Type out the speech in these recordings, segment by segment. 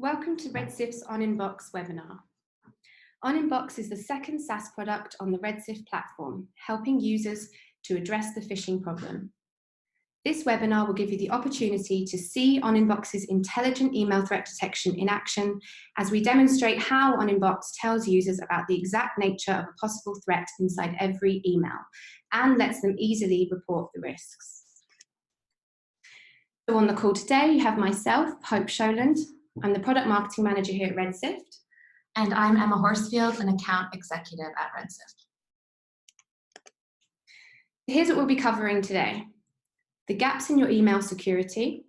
Welcome to Red Sift's OnINBOX webinar. OnINBOX is the second SaaS product on the Red Sift platform, helping users to address the phishing problem. This webinar will give you the opportunity to see OnINBOX's intelligent email threat detection in action as we demonstrate how OnINBOX tells users about the exact nature of a possible threat inside every email and lets them easily report the risks. So on the call today, you have myself, Hope Sholand. I'm the Product Marketing Manager here at Red Sift. And I'm Emma Horsfield, an Account Executive at Red Sift. Here's what we'll be covering today: the gaps in your email security,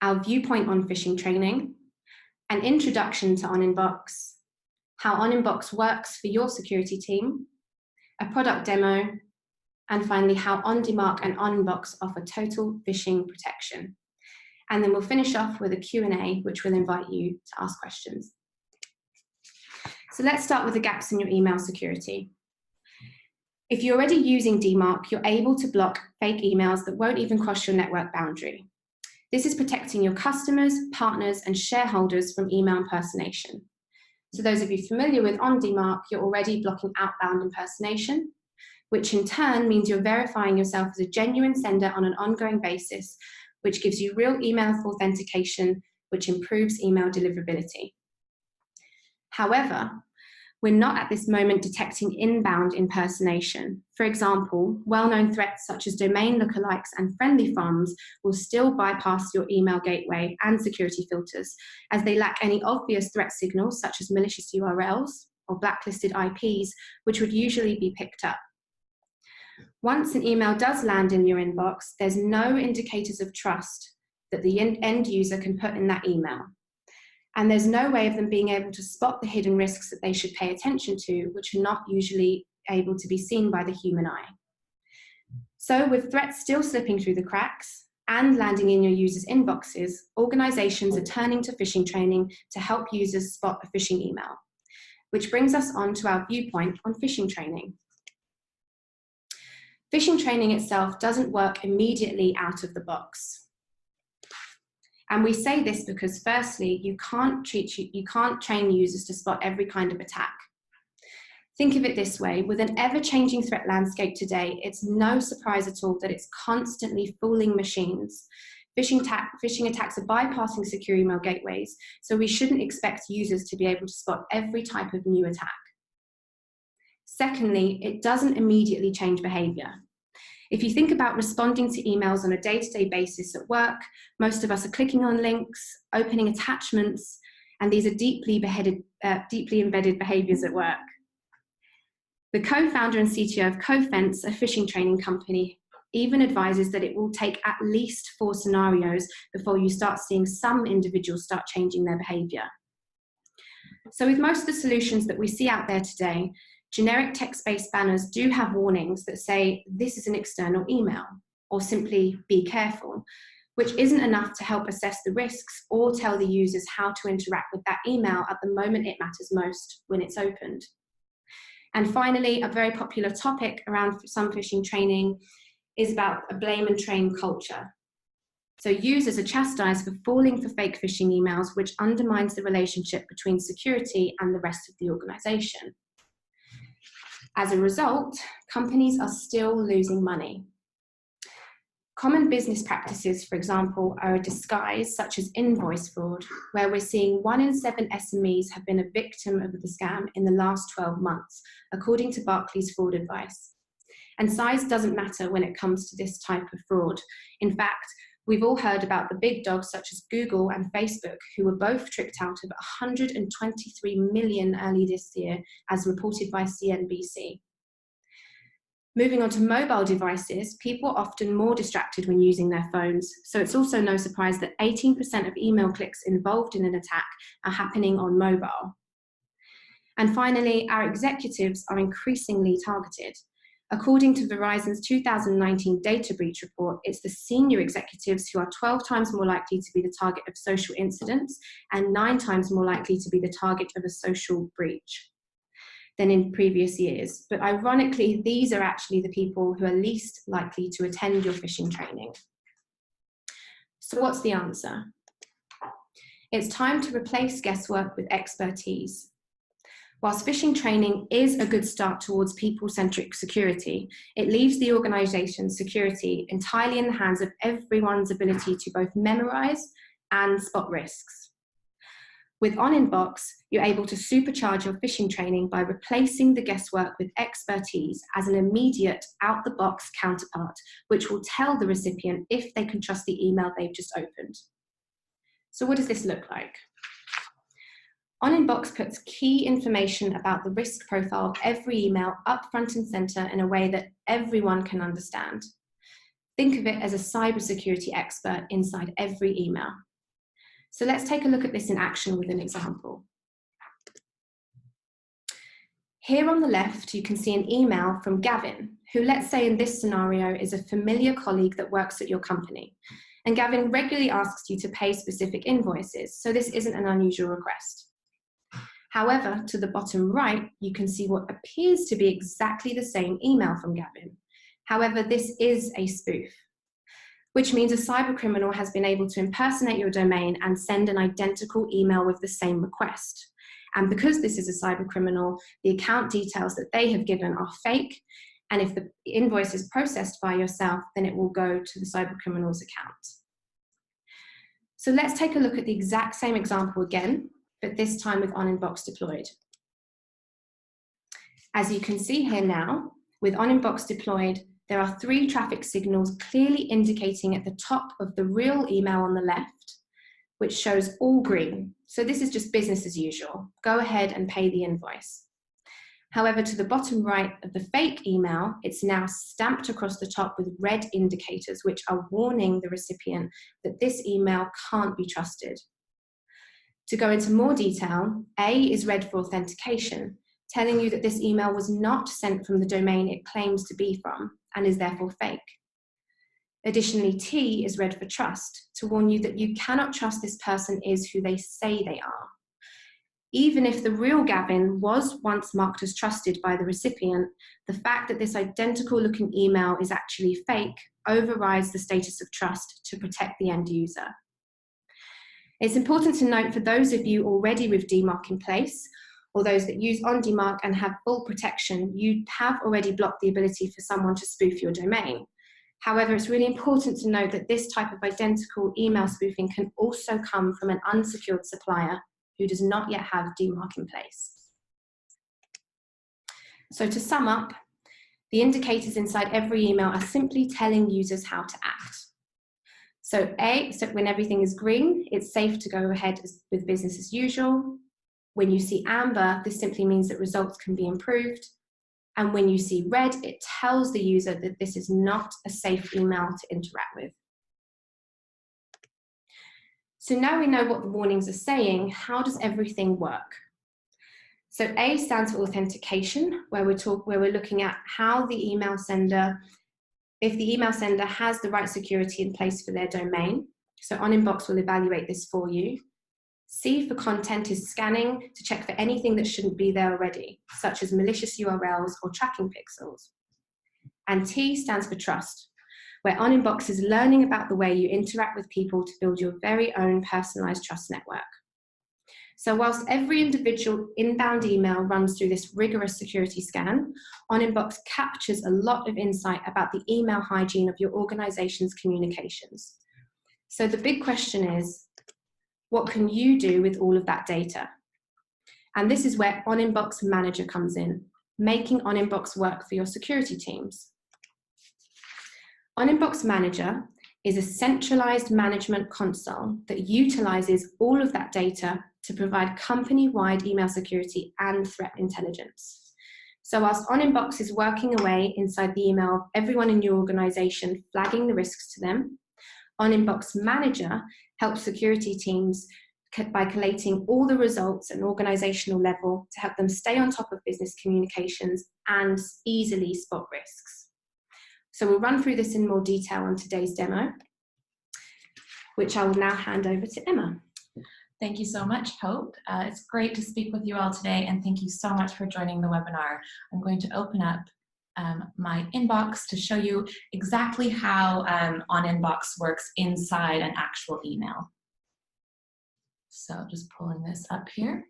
our viewpoint on phishing training, an introduction to OnINBOX, how OnINBOX works for your security team, a product demo, and finally how OnDemar and OnINBOX offer total phishing protection. And then we'll finish off with a Q&A, which will invite you to ask questions. So let's start with the gaps in your email security. If you're already using DMARC, you're able to block fake emails that won't even cross your network boundary. This is protecting your customers, partners, and shareholders from email impersonation. So those of you familiar with OnDemar, you're already blocking outbound impersonation, which in turn means you're verifying yourself as a genuine sender on an ongoing basis, which gives you real email authentication, which improves email deliverability. However, we're not at this moment detecting inbound impersonation. For example, well-known threats such as domain lookalikes and friendly farms will still bypass your email gateway and security filters, as they lack any obvious threat signals such as malicious URLs or blacklisted IPs, which would usually be picked up. Once an email does land in your inbox, there's no indicators of trust that the end user can put in that email. And there's no way of them being able to spot the hidden risks that they should pay attention to, which are not usually able to be seen by the human eye. So with threats still slipping through the cracks and landing in your users' inboxes, organizations are turning to phishing training to help users spot a phishing email, which brings us on to our viewpoint on phishing training. Phishing training itself doesn't work immediately out of the box. And we say this because firstly, you can't train users to spot every kind of attack. Think of it this way: with an ever-changing threat landscape today, it's no surprise at all that it's constantly fooling machines. Phishing attacks are bypassing secure email gateways, so we shouldn't expect users to be able to spot every type of new attack. Secondly, it doesn't immediately change behavior. If you think about responding to emails on a day-to-day basis at work, most of us are clicking on links, opening attachments, and these are deeply embedded behaviors at work. The co-founder and CTO of CoFence, a phishing training company, even advises that it will take at least 4 scenarios before you start seeing some individuals start changing their behavior. So with most of the solutions that we see out there today, generic text-based banners do have warnings that say this is an external email, or simply be careful, which isn't enough to help assess the risks or tell the users how to interact with that email at the moment it matters most, when it's opened. And finally, a very popular topic around some phishing training is about a blame and train culture. So users are chastised for falling for fake phishing emails, which undermines the relationship between security and the rest of the organization. As a result, companies are still losing money. Common business practices, for example, are a disguise such as invoice fraud, where we're seeing 1 in 7 SMEs have been a victim of the scam in the last 12 months, according to Barclays Fraud Advice. And size doesn't matter when it comes to this type of fraud. In fact, we've all heard about the big dogs such as Google and Facebook, who were both tricked out of 123 million early this year, as reported by CNBC. Moving on to mobile devices, people are often more distracted when using their phones, so it's also no surprise that 18% of email clicks involved in an attack are happening on mobile. And finally, our executives are increasingly targeted. According to Verizon's 2019 data breach report, it's the senior executives who are 12 times more likely to be the target of social incidents and 9 times more likely to be the target of a social breach than in previous years. But ironically, these are actually the people who are least likely to attend your phishing training. So what's the answer? It's time to replace guesswork with expertise. Whilst phishing training is a good start towards people-centric security, it leaves the organization's security entirely in the hands of everyone's ability to both memorize and spot risks. With OnINBOX, you're able to supercharge your phishing training by replacing the guesswork with expertise as an immediate out-the-box counterpart, which will tell the recipient if they can trust the email they've just opened. So what does this look like? OnINBOX puts key information about the risk profile of every email up front and center in a way that everyone can understand. Think of it as a cybersecurity expert inside every email. So let's take a look at this in action with an example. Here on the left, you can see an email from Gavin, who, let's say in this scenario, is a familiar colleague that works at your company. And Gavin regularly asks you to pay specific invoices, so this isn't an unusual request. However, to the bottom right, you can see what appears to be exactly the same email from Gavin. However, this is a spoof, which means a cybercriminal has been able to impersonate your domain and send an identical email with the same request. And because this is a cybercriminal, the account details that they have given are fake, and if the invoice is processed by yourself, then it will go to the cybercriminal's account. So let's take a look at the exact same example again, but this time with OnINBOX deployed. As you can see here now, with OnINBOX deployed, there are 3 traffic signals clearly indicating at the top of the real email on the left, which shows all green. So this is just business as usual. Go ahead and pay the invoice. However, to the bottom right of the fake email, it's now stamped across the top with red indicators, which are warning the recipient that this email can't be trusted. To go into more detail, A is red for authentication, telling you that this email was not sent from the domain it claims to be from and is therefore fake. Additionally, T is red for trust, to warn you that you cannot trust this person is who they say they are. Even if the real Gavin was once marked as trusted by the recipient, the fact that this identical looking email is actually fake overrides the status of trust to protect the end user. It's important to note for those of you already with DMARC in place, or those that use OnDMARC and have full protection, you have already blocked the ability for someone to spoof your domain. However, it's really important to note that this type of identical email spoofing can also come from an unsecured supplier who does not yet have DMARC in place. So to sum up, the indicators inside every email are simply telling users how to act. So when everything is green, it's safe to go ahead with business as usual. When you see amber, this simply means that results can be improved. And when you see red, it tells the user that this is not a safe email to interact with. So now we know what the warnings are saying, how does everything work? So A stands for authentication, where we're looking at how the email sender, if the email sender has the right security in place for their domain. So OnINBOX will evaluate this for you. C for content is scanning to check for anything that shouldn't be there already, such as malicious URLs or tracking pixels. And T stands for trust, where OnINBOX is learning about the way you interact with people to build your very own personalized trust network. So whilst every individual inbound email runs through this rigorous security scan, OnINBOX captures a lot of insight about the email hygiene of your organization's communications. So the big question is, what can you do with all of that data? And this is where OnINBOX Manager comes in, making OnINBOX work for your security teams. OnINBOX Manager is a centralized management console that utilizes all of that data to provide company-wide email security and threat intelligence. So whilst OnINBOX is working away inside the email of everyone in your organization, flagging the risks to them, OnINBOX Manager helps security teams by collating all the results at an organizational level to help them stay on top of business communications and easily spot risks. So we'll run through this in more detail on today's demo, which I will now hand over to Emma. Thank you so much, Hope. It's great to speak with you all today, and thank you so much for joining the webinar. I'm going to open up my inbox to show you exactly how OnINBOX works inside an actual email. So just pulling this up here.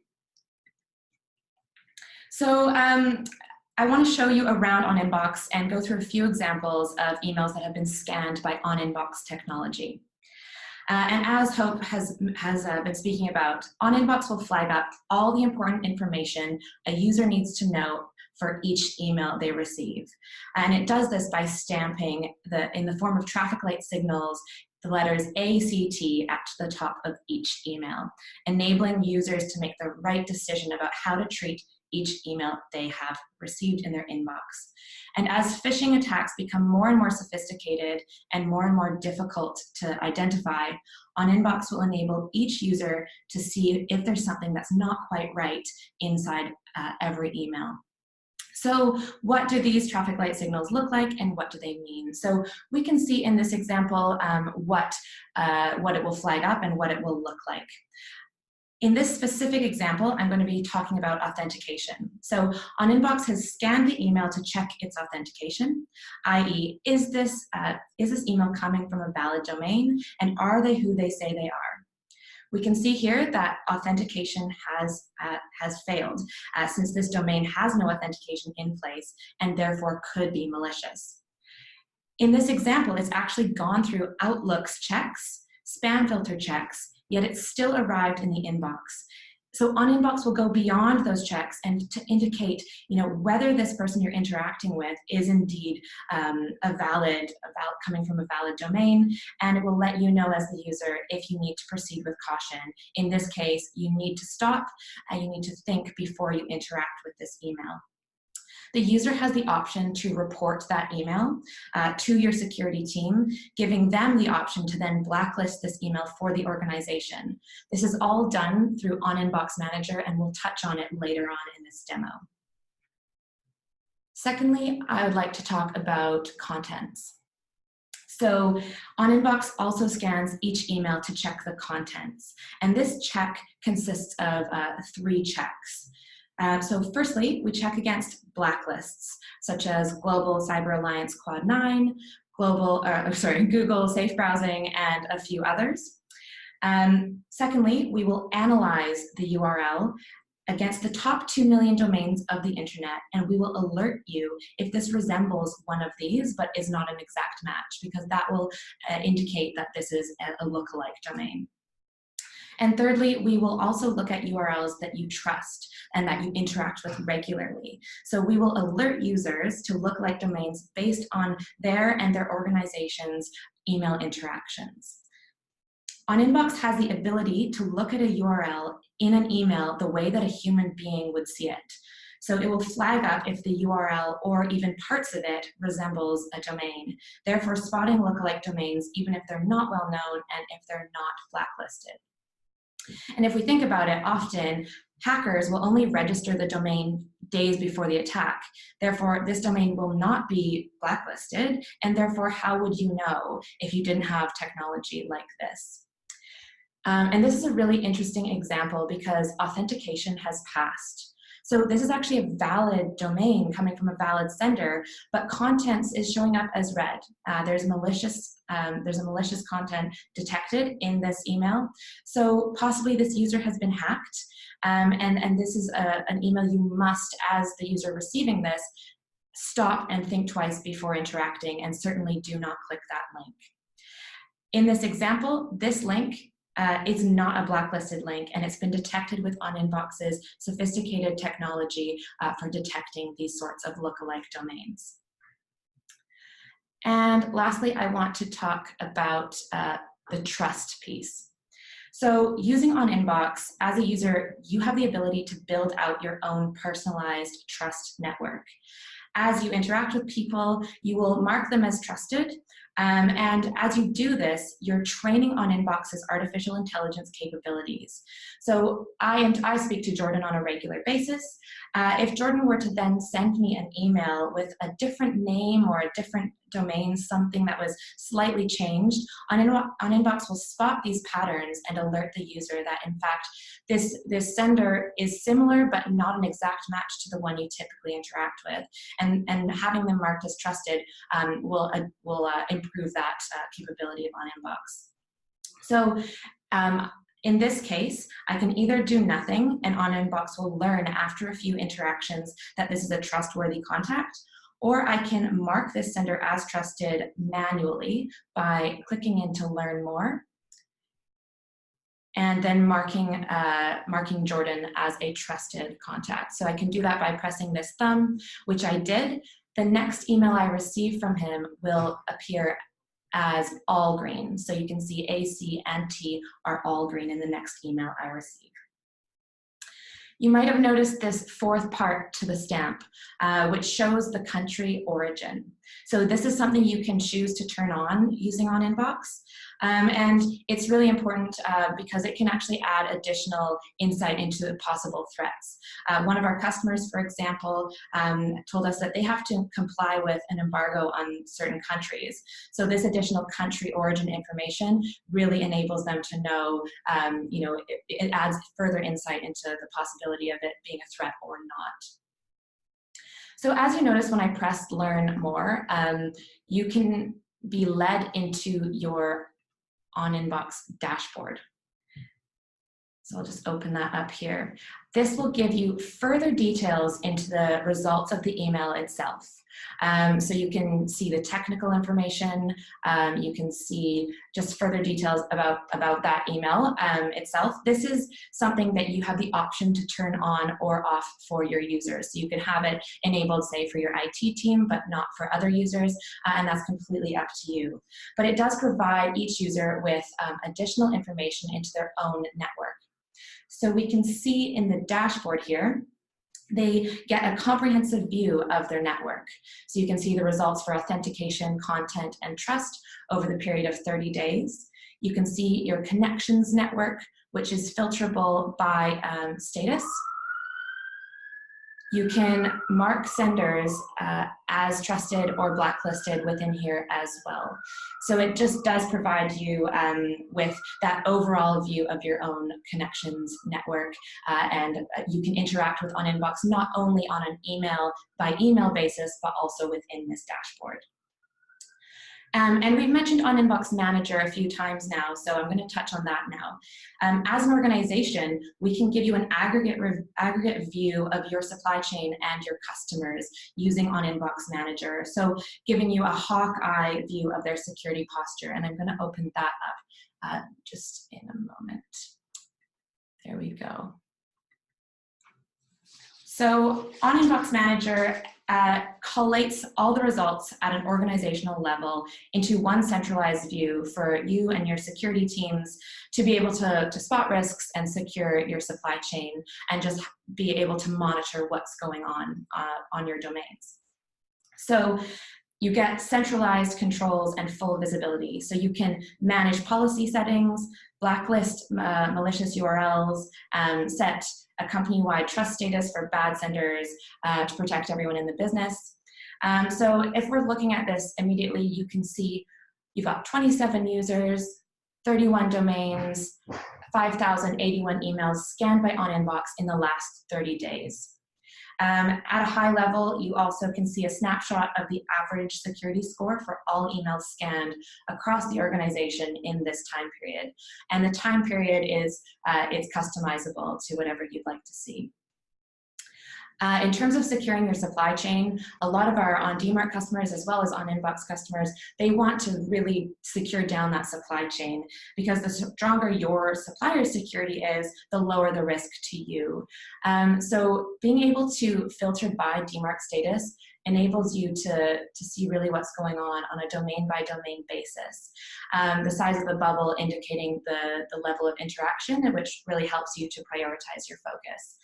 So I want to show you around OnINBOX and go through a few examples of emails that have been scanned by OnINBOX technology. And as Hope has been speaking about, OnINBOX will flag up all the important information a user needs to know for each email they receive. And it does this by stamping in the form of traffic light signals the letters ACT at the top of each email, enabling users to make the right decision about how to treat each email they have received in their inbox. And as phishing attacks become more and more sophisticated and more difficult to identify, OnINBOX will enable each user to see if there's something that's not quite right inside every email. So what do these traffic light signals look like and what do they mean? So we can see in this example what it will flag up and what it will look like. In this specific example, I'm going to be talking about authentication. So OnINBOX has scanned the email to check its authentication, i.e., is this email coming from a valid domain, and are they who they say they are? We can see here that authentication has failed, since this domain has no authentication in place and therefore could be malicious. In this example, it's actually gone through Outlook's checks, spam filter checks, yet it's still arrived in the inbox. So OnINBOX will go beyond those checks and to indicate, whether this person you're interacting with is indeed coming from a valid domain, and it will let you know as the user if you need to proceed with caution. In this case, you need to stop and you need to think before you interact with this email. The user has the option to report that email to your security team, giving them the option to then blacklist this email for the organization. This is all done through OnINBOX Manager, and we'll touch on it later on in this demo. Secondly, I would like to talk about contents. So OnINBOX also scans each email to check the contents, and this check consists of 3 checks. So firstly, we check against blacklists, such as Global Cyber Alliance Quad 9, Google Safe Browsing, and a few others. Secondly, we will analyze the URL against the top 2 million domains of the internet, and we will alert you if this resembles one of these but is not an exact match, because that will indicate that this is a lookalike domain. And thirdly, we will also look at URLs that you trust and that you interact with regularly. So we will alert users to lookalike domains based on their and their organization's email interactions. OnINBOX has the ability to look at a URL in an email the way that a human being would see it. So it will flag up if the URL or even parts of it resembles a domain, therefore spotting lookalike domains even if they're not well known and if they're not blacklisted. And if we think about it, often hackers will only register the domain days before the attack. Therefore, this domain will not be blacklisted, and therefore, how would you know if you didn't have technology like this? And this is a really interesting example because authentication has passed. So this is actually a valid domain coming from a valid sender, but contents is showing up as red. There's a malicious content detected in this email. So possibly this user has been hacked, and this is an email you must, as the user receiving this, stop and think twice before interacting, and certainly do not click that link. In this example, this link is not a blacklisted link, and it's been detected with OnINBOX's sophisticated technology for detecting these sorts of lookalike domains. And lastly, I want to talk about the trust piece. So using OnINBOX, as a user, you have the ability to build out your own personalized trust network. As you interact with people, you will mark them as trusted. And as you do this, you're training OnINBOX's artificial intelligence capabilities. So I speak to Jordan on a regular basis. If Jordan were to then send me an email with a different name or a different domain, something that was slightly changed, OnINBOX will spot these patterns and alert the user that, in fact, this sender is similar but not an exact match to the one you typically interact with. And having them marked as trusted will improve that capability of OnINBOX. So In this case, I can either do nothing and OnINBOX will learn after a few interactions that this is a trustworthy contact, or I can mark this sender as trusted manually by clicking into Learn More and then marking Jordan as a trusted contact. So I can do that by pressing this thumb, which I did. The next email I receive from him will appear as all green. So you can see A, C, and T are all green in the next email I receive. You might have noticed this fourth part to the stamp, which shows the country origin. So this is something you can choose to turn on using OnINBOX. And it's really important because it can actually add additional insight into possible threats. One of our customers, for example, told us that they have to comply with an embargo on certain countries. So this additional country origin information really enables them to know, it adds further insight into the possibility of it being a threat or not. So as you notice when I pressed Learn More, you can be led into your OnINBOX dashboard. So I'll just open that up here. This will give you further details into the results of the email itself. So you can see the technical information, you can see just further details about that email itself. This is something that you have the option to turn on or off for your users. So you can have it enabled, say, for your IT team, but not for other users, and that's completely up to you. But it does provide each user with additional information into their own network. So we can see in the dashboard here, they get a comprehensive view of their network. So you can see the results for authentication, content, and trust over the period of 30 days. You can see your connections network, which is filterable by status. You can mark senders as trusted or blacklisted within here as well. So it just does provide you with that overall view of your own connections network, and you can interact with OnINBOX not only on an email by email basis, but also within this dashboard. And we've mentioned OnINBOX Manager a few times now, so I'm going to touch on that now. As an organization, we can give you an aggregate view of your supply chain and your customers using OnINBOX Manager, so giving you a hawk eye view of their security posture. And I'm going to open that up just in a moment. There we go. So OnINBOX Manager collates all the results at an organizational level into one centralized view for you and your security teams to be able to spot risks and secure your supply chain and just be able to monitor what's going on your domains. So you get centralized controls and full visibility. So you can manage policy settings, blacklist malicious URLs, set a company-wide trust status for bad senders to protect everyone in the business. So if we're looking at this immediately, you can see you've got 27 users, 31 domains, 5,081 emails scanned by OnINBOX in the last 30 days. At a high level, you also can see a snapshot of the average security score for all emails scanned across the organization in this time period. And the time period is it's customizable to whatever you'd like to see. In terms of securing your supply chain, a lot of our OnDMart customers, as well as OnINBOX customers, they want to really secure down that supply chain, because the stronger your supplier security is, the lower the risk to you. So being able to filter by DMARC status enables you to see really what's going on a domain by domain basis. The size of the bubble indicating the level of interaction, which really helps you to prioritize your focus.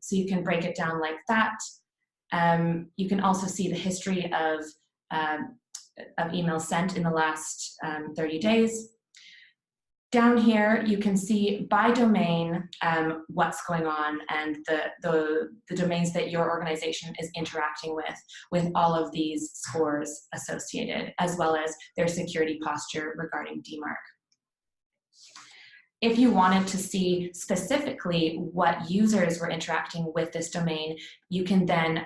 So you can break it down like that. You can also see the history of emails sent in the last 30 days. Down here, you can see by domain what's going on and the domains that your organization is interacting with all of these scores associated, as well as their security posture regarding DMARC. If you wanted to see specifically what users were interacting with this domain, you can then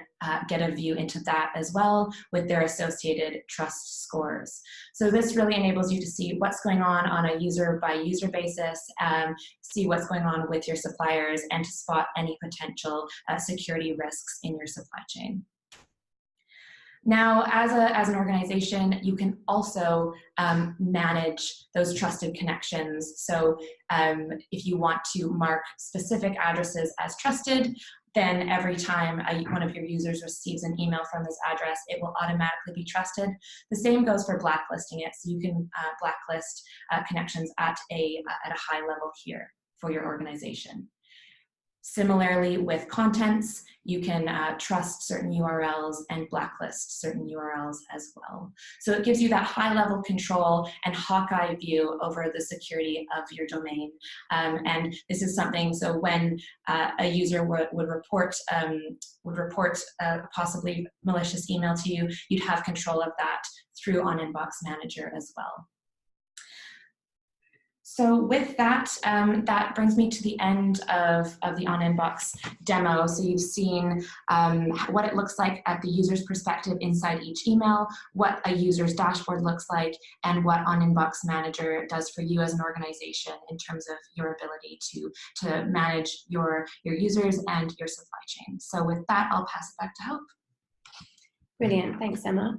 get a view into that as well with their associated trust scores. So this really enables you to see what's going on a user-by-user basis, see what's going on with your suppliers, and to spot any potential security risks in your supply chain. Now, as an organization, you can also manage those trusted connections. So if you want to mark specific addresses as trusted, then every time one of your users receives an email from this address, it will automatically be trusted. The same goes for blacklisting it. So you can blacklist connections at a high level here for your organization. Similarly, with contents, you can trust certain URLs and blacklist certain URLs as well. So it gives you that high-level control and hawk-eye view over the security of your domain. And this is something, so when a user would report possibly malicious email to you, you'd have control of that through OnINBOX Manager as well. So with that, that brings me to the end of the OnINBOX demo. So you've seen what it looks like at the user's perspective inside each email, what a user's dashboard looks like, and what OnINBOX Manager does for you as an organization in terms of your ability to manage your users and your supply chain. So with that, I'll pass it back to Hope. Brilliant, thanks Emma.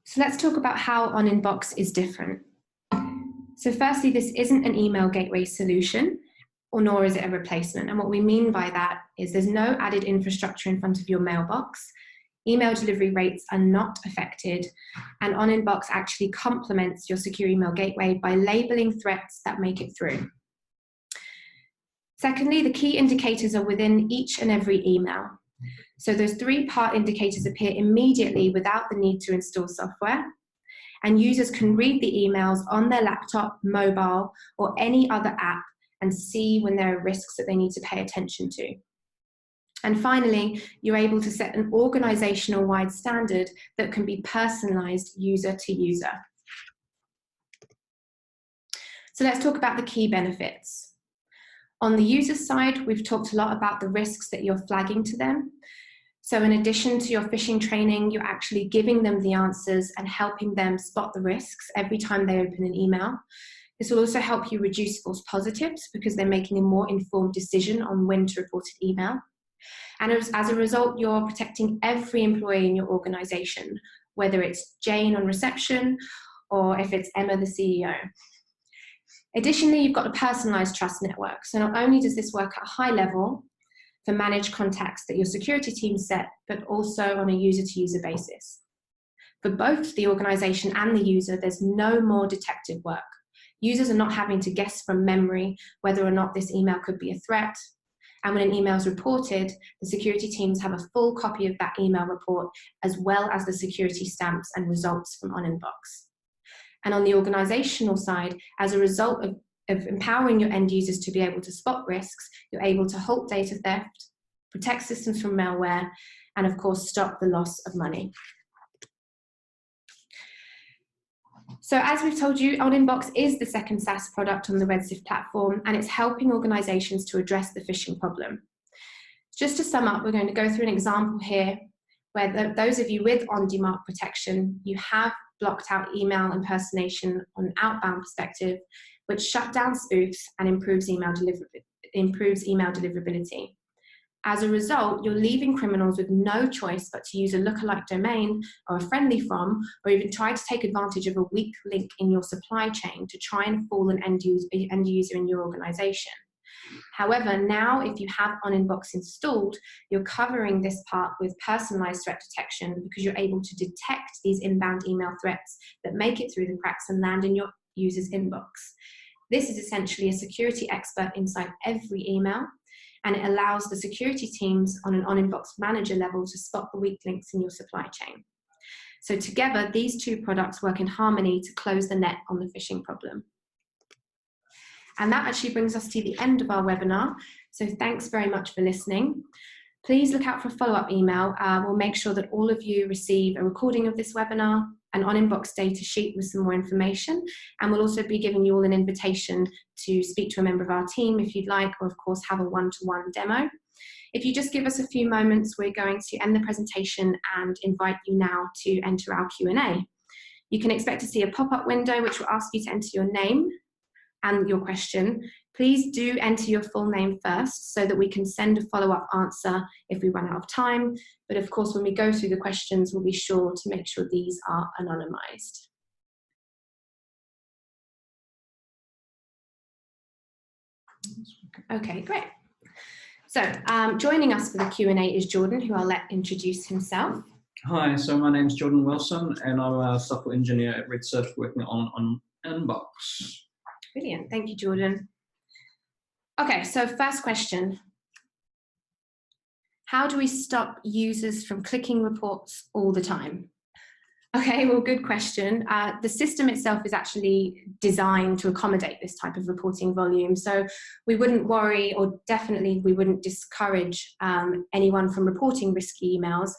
So let's talk about how OnINBOX is different. So firstly, this isn't an email gateway solution, nor is it a replacement. And what we mean by that is there's no added infrastructure in front of your mailbox. Email delivery rates are not affected, and OnINBOX actually complements your secure email gateway by labeling threats that make it through. Secondly, the key indicators are within each and every email. So those 3-part indicators appear immediately without the need to install software, and users can read the emails on their laptop, mobile, or any other app and see when there are risks that they need to pay attention to. And finally, you're able to set an organizational-wide standard that can be personalized user to user. So let's talk about the key benefits. On the user side, we've talked a lot about the risks that you're flagging to them. So in addition to your phishing training, you're actually giving them the answers and helping them spot the risks every time they open an email. This will also help you reduce false positives because they're making a more informed decision on when to report an email. And as a result, you're protecting every employee in your organization, whether it's Jane on reception or if it's Emma, the CEO. Additionally, you've got a personalized trust network. So not only does this work at a high level for managed contacts that your security team set, but also on a user-to-user basis. For both the organization and the user, there's no more detective work. Users are not having to guess from memory whether or not this email could be a threat. And when an email is reported, the security teams have a full copy of that email report, as well as the security stamps and results from OnINBOX. And on the organizational side, as a result of empowering your end users to be able to spot risks, you're able to halt data theft, protect systems from malware, and of course, stop the loss of money. So as we've told you, OnINBOX is the second SaaS product on the Red Sift platform, and it's helping organizations to address the phishing problem. Just to sum up, we're going to go through an example here where those of you with on-demand protection, you have blocked out email impersonation on an outbound perspective, which shut down spoofs and improves email deliverability. As a result, you're leaving criminals with no choice but to use a lookalike domain or a friendly from, or even try to take advantage of a weak link in your supply chain to try and fool an end user in your organization. However, now if you have OnINBOX installed, you're covering this part with personalized threat detection because you're able to detect these inbound email threats that make it through the cracks and land in your user's inbox. This is essentially a security expert inside every email, and it allows the security teams on an OnINBOX Manager level to spot the weak links in your supply chain. So together, these two products work in harmony to close the net on the phishing problem. And that actually brings us to the end of our webinar. So thanks very much for listening. Please look out for a follow-up email. We'll make sure that all of you receive a recording of this webinar, an OnINBOX data sheet with some more information, and we'll also be giving you all an invitation to speak to a member of our team if you'd like, or of course have a one-to-one demo. If you just give us a few moments, we're going to end the presentation and invite you now to enter our Q&A. You can expect to see a pop-up window which will ask you to enter your name and your question. Please do enter your full name first so that we can send a follow-up answer if we run out of time. But of course, when we go through the questions, we'll be sure to make sure these are anonymized. Okay, great. So joining us for the Q&A is Jordan, who I'll let introduce himself. Hi, so my name's Jordan Wilson, and I'm a software engineer at Red Sift working on OnINBOX. Brilliant, thank you, Jordan. Okay, so first question. How do we stop users from clicking reports all the time? Okay, well, good question. The system itself is actually designed to accommodate this type of reporting volume. So we wouldn't worry, or definitely we wouldn't discourage anyone from reporting risky emails.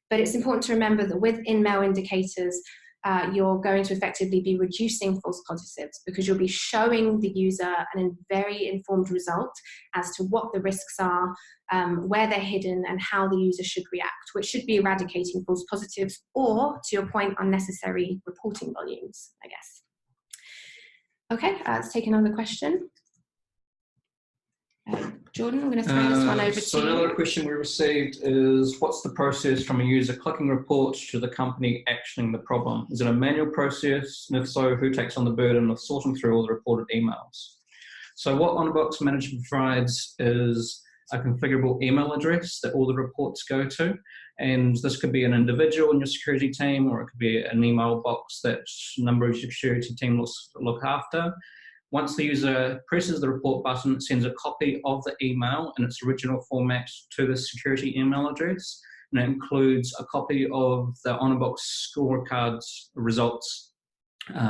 But it's important to remember that with in-mail indicators, you're going to effectively be reducing false positives because you'll be showing the user a very informed result as to what the risks are, where they're hidden, and how the user should react, which should be eradicating false positives or, to your point, unnecessary reporting volumes, I guess. Okay, let's take another question. Jordan, I'm going to throw this one over to you. So another question we received is, what's the process from a user clicking reports to the company actioning the problem? Is it a manual process? And if so, who takes on the burden of sorting through all the reported emails? So what OnINBOX Manager provides is a configurable email address that all the reports go to. And this could be an individual in your security team, or it could be an email box that a number of your security team look after. Once the user presses the report button, it sends a copy of the email in its original format to the security email address, and it includes a copy of the OnINBOX scorecards results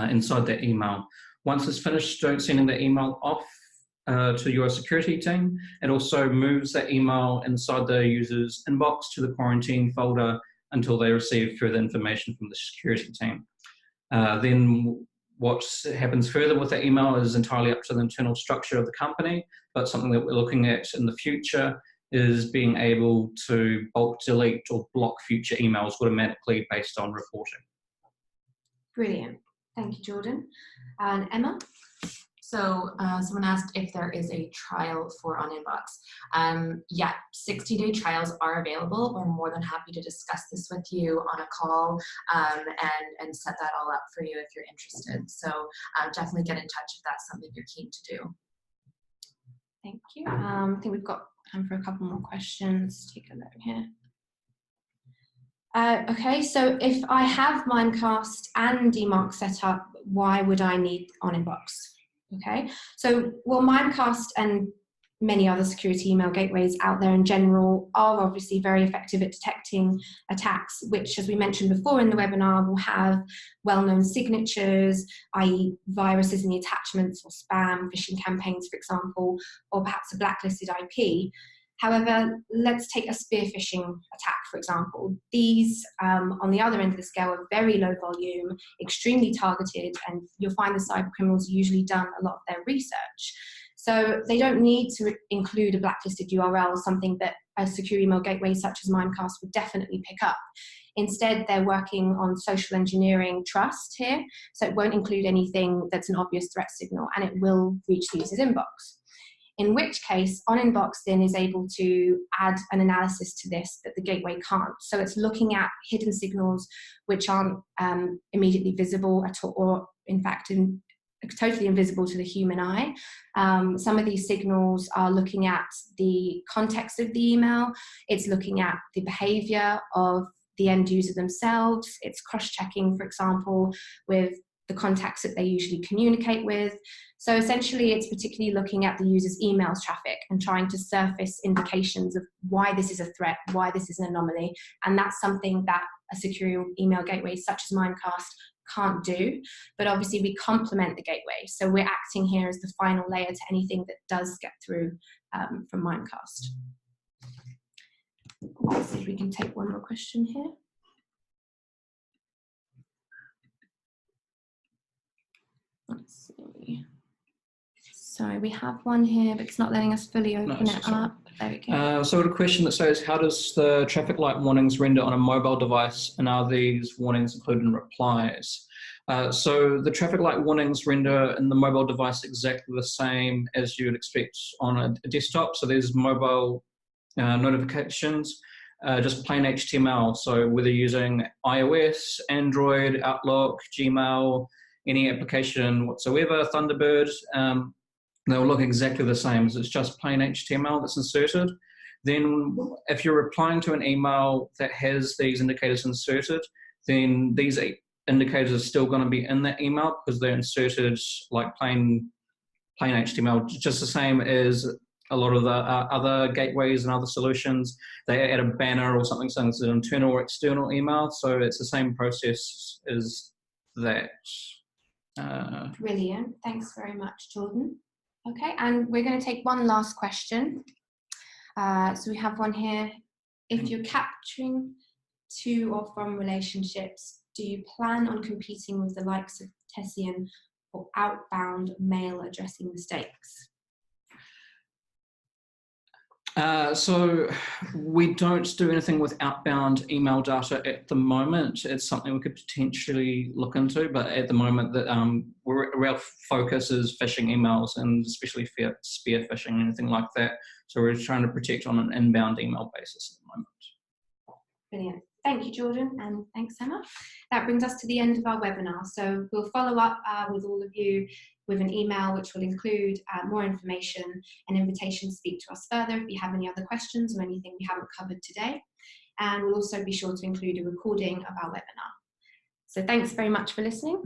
inside that email. Once it's finished sending the email off to your security team, it also moves the email inside the user's inbox to the quarantine folder until they receive further information from the security team. Then what happens further with the email is entirely up to the internal structure of the company, but something that we're looking at in the future is being able to bulk delete or block future emails automatically based on reporting. Brilliant. Thank you, Jordan. And Emma? So someone asked if there is a trial for OnINBOX. Yeah, 60-day trials are available. We're more than happy to discuss this with you on a call and set that all up for you if you're interested. So definitely get in touch if that's something you're keen to do. Thank you. I think we've got time for a couple more questions. Take a look here. Okay, so if I have Mimecast and DMARC set up, why would I need OnINBOX? Okay, so well, Mimecast and many other security email gateways out there in general are obviously very effective at detecting attacks, which, as we mentioned before in the webinar, will have well-known signatures, i.e. viruses in the attachments, or spam, phishing campaigns, for example, or perhaps a blacklisted IP. However, let's take a spear phishing attack, for example. These, on the other end of the scale, are very low volume, extremely targeted, and you'll find the cyber criminals usually done a lot of their research. So they don't need to include a blacklisted URL, something that a secure email gateway such as Mimecast would definitely pick up. Instead, they're working on social engineering trust here, so it won't include anything that's an obvious threat signal, and it will reach the user's inbox. In which case, OnINBOX then is able to add an analysis to this that the gateway can't. So it's looking at hidden signals which aren't immediately visible at all, or in fact, totally invisible to the human eye. Some of these signals are looking at the context of the email. It's looking at the behavior of the end user themselves. It's cross-checking, for example, with the contacts that they usually communicate with. So essentially, it's particularly looking at the user's emails traffic and trying to surface indications of why this is a threat, why this is an anomaly. And that's something that a secure email gateway such as Mimecast can't do. But obviously, we complement the gateway. So we're acting here as the final layer to anything that does get through from Mimecast. Let's see if we can take one more question here. Let's see. Sorry, we have one here, but it's not letting us fully open it up. There we go. So a question that says, how does the traffic light warnings render on a mobile device, and are these warnings included in replies? So the traffic light warnings render in the mobile device exactly the same as you would expect on a desktop. So there's mobile notifications, just plain HTML. So whether using iOS, Android, Outlook, Gmail, any application whatsoever, Thunderbird, they'll look exactly the same. So it's just plain HTML that's inserted. Then if you're replying to an email that has these indicators inserted, then these indicators are still going to be in that email because they're inserted like plain HTML, just the same as a lot of the other gateways and other solutions. They add a banner or something saying it's an internal or external email. So it's the same process as that. Brilliant. Thanks very much, Jordan. Okay, and we're going to take one last question. So we have one here. If you're capturing to or from relationships, do you plan on competing with the likes of Tessian for outbound mail addressing mistakes? So we don't do anything with outbound email data at the moment. It's something we could potentially look into, but at the moment that our focus is phishing emails, and especially spear phishing, anything like that. So we're trying to protect on an inbound email basis at the moment. Brilliant. Thank you, Jordan, and thanks, Emma. That brings us to the end of our webinar. So we'll follow up with all of you with an email which will include more information and invitation to speak to us further if you have any other questions or anything we haven't covered today. And we'll also be sure to include a recording of our webinar. So thanks very much for listening.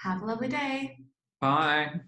Have a lovely day. Bye.